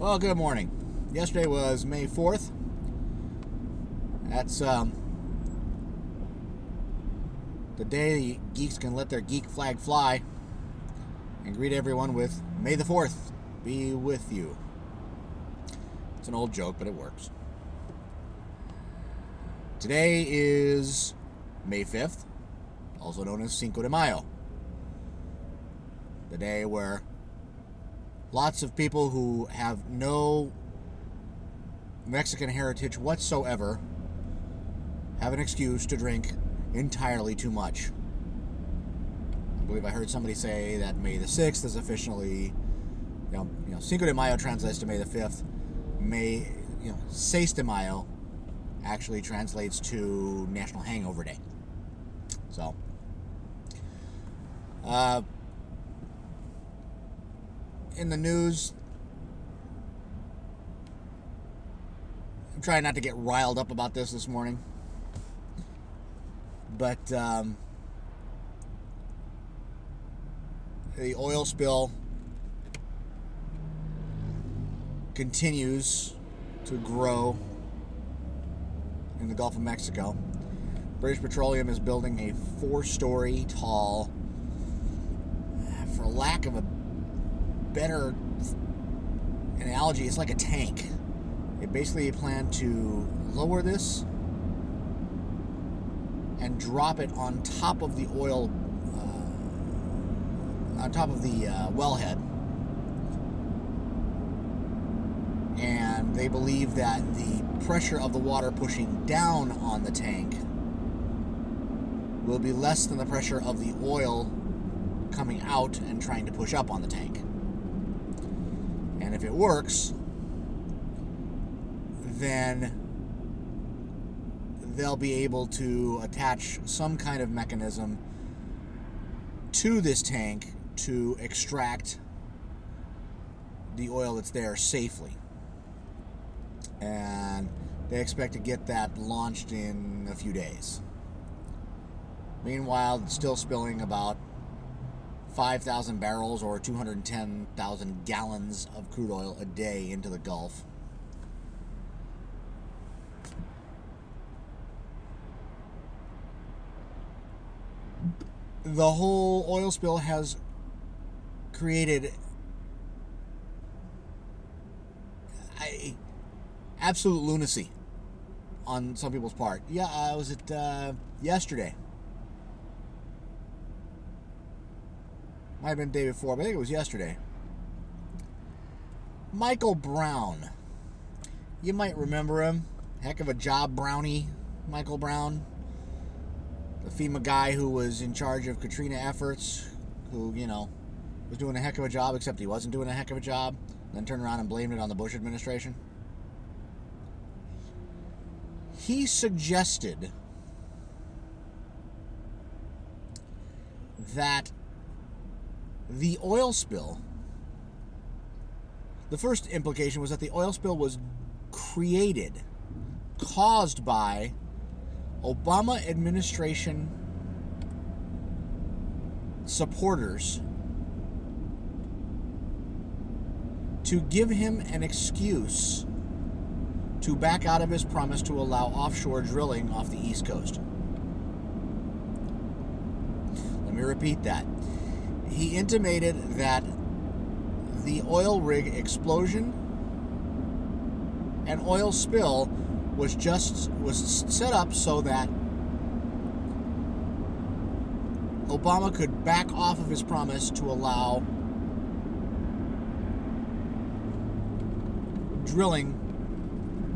Well, good morning. Yesterday was May 4th. That's the day the geeks can let their geek flag fly and greet everyone with May the 4th be with you. It's an old joke, but it works. Today is May 5th, also known as Cinco de Mayo. The day where lots of people who have no Mexican heritage whatsoever have an excuse to drink entirely too much. I believe I heard somebody say that May the 6th is officially, Cinco de Mayo translates to May the 5th. Seis de Mayo actually translates to National Hangover Day. So, in the news, I'm trying not to get riled up about this morning, but the oil spill continues to grow in the Gulf of Mexico. British Petroleum is building a 4-story tall, for lack of a better analogy, it's like a tank. They basically plan to lower this and drop it on top of the oil, on top of the wellhead. And they believe that the pressure of the water pushing down on the tank will be less than the pressure of the oil coming out and trying to push up on the tank. And if it works, then they'll be able to attach some kind of mechanism to this tank to extract the oil that's there safely. And they expect to get that launched in a few days. Meanwhile, it's still spilling about 5,000 barrels or 210,000 gallons of crude oil a day into the Gulf. The whole oil spill has created absolute lunacy on some people's part. Yeah, was it yesterday? Might have been the day before, but I think it was yesterday. Michael Brown. You might remember him. Heck of a job, Brownie. Michael Brown. The FEMA guy who was in charge of Katrina efforts, who, was doing a heck of a job, except he wasn't doing a heck of a job, then turned around and blamed it on the Bush administration. He suggested that the oil spill, the first implication was that the oil spill was caused by Obama administration supporters to give him an excuse to back out of his promise to allow offshore drilling off the East Coast. Let me repeat that. He intimated that the oil rig explosion and oil spill was set up so that Obama could back off of his promise to allow drilling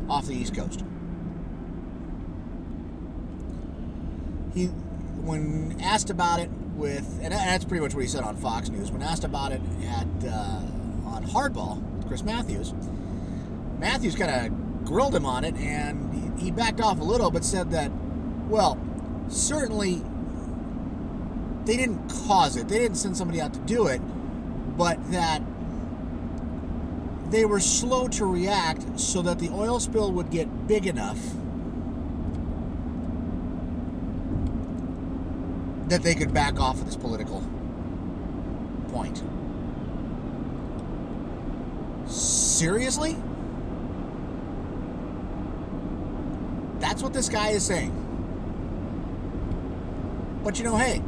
off the East Coast. When asked about it and that's pretty much what he said on Fox News, when asked about it on Hardball with Chris Matthews kind of grilled him on it, and he backed off a little, but said that, well, certainly they didn't cause it. They didn't send somebody out to do it, but that they were slow to react so that the oil spill would get big enough that they could back off of this political point. Seriously? That's what this guy is saying. But you know, hey,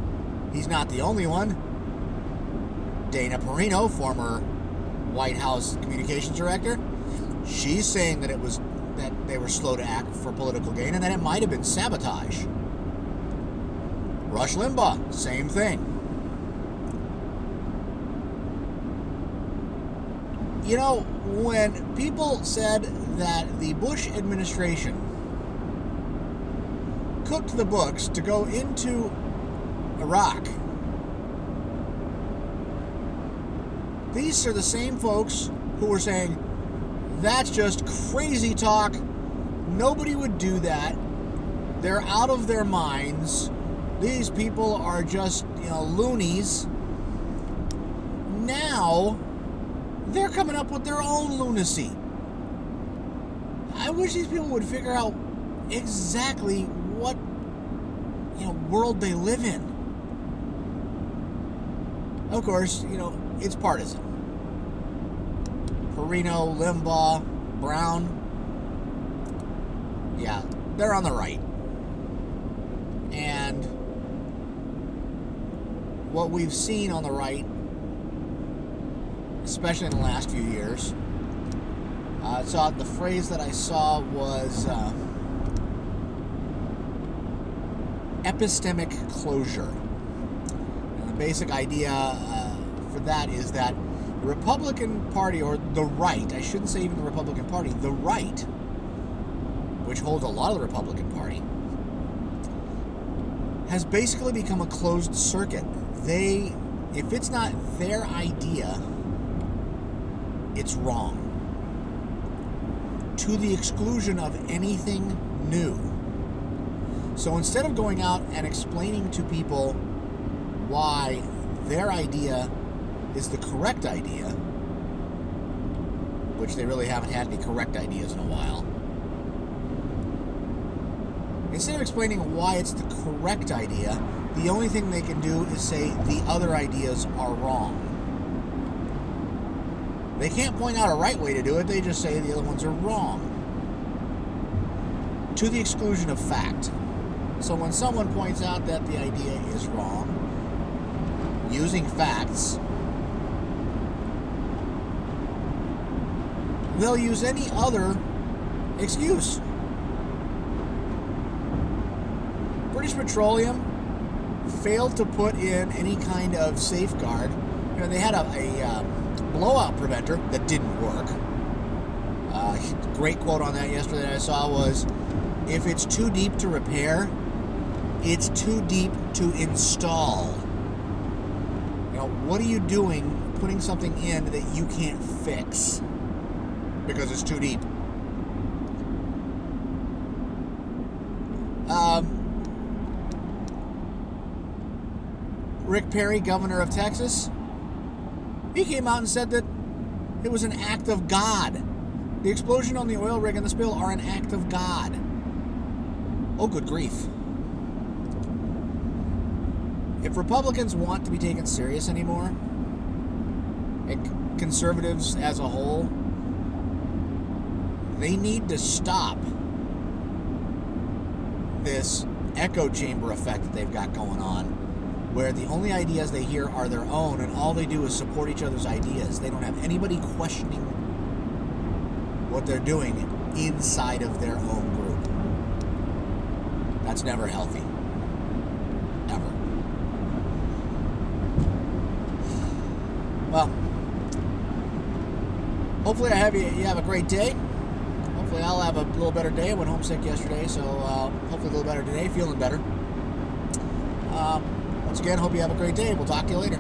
he's not the only one. Dana Perino, former White House communications director, she's saying that that they were slow to act for political gain and that it might have been sabotage. Rush Limbaugh, same thing. You know, when people said that the Bush administration cooked the books to go into Iraq, these are the same folks who were saying, that's just crazy talk. Nobody would do that. They're out of their minds. These people are just, loonies. Now, they're coming up with their own lunacy. I wish these people would figure out exactly what, world they live in. Of course, it's partisan. Perino, Limbaugh, Brown, yeah, they're on the right. And what we've seen on the right, especially in the last few years, so the phrase that I saw was epistemic closure. And the basic idea for that is that the Republican Party, or the right, I shouldn't say even the Republican Party, the right, which holds a lot of the Republican Party, has basically become a closed circuit. If it's not their idea, it's wrong. To the exclusion of anything new. So instead of going out and explaining to people why their idea is the correct idea, which they really haven't had any correct ideas in a while, instead of explaining why it's the correct idea, the only thing they can do is say the other ideas are wrong. They can't point out a right way to do it, they just say the other ones are wrong. To the exclusion of fact. So when someone points out that the idea is wrong, using facts, they'll use any other excuse. British Petroleum failed to put in any kind of safeguard. They had a blowout preventer that didn't work. Great quote on that yesterday that I saw was, if it's too deep to repair, it's too deep to install. What are you doing putting something in that you can't fix because it's too deep? Rick Perry, governor of Texas, he came out and said that it was an act of God. The explosion on the oil rig and the spill are an act of God. Oh, good grief. If Republicans want to be taken serious anymore, and conservatives as a whole, they need to stop this echo chamber effect that they've got going on, where the only ideas they hear are their own, and all they do is support each other's ideas. They don't have anybody questioning what they're doing inside of their own group. That's never healthy. Ever. Well, hopefully you have a great day. Hopefully I'll have a little better day. I went home sick yesterday, so hopefully a little better today. Feeling better. Once again, hope you have a great day. We'll talk to you later.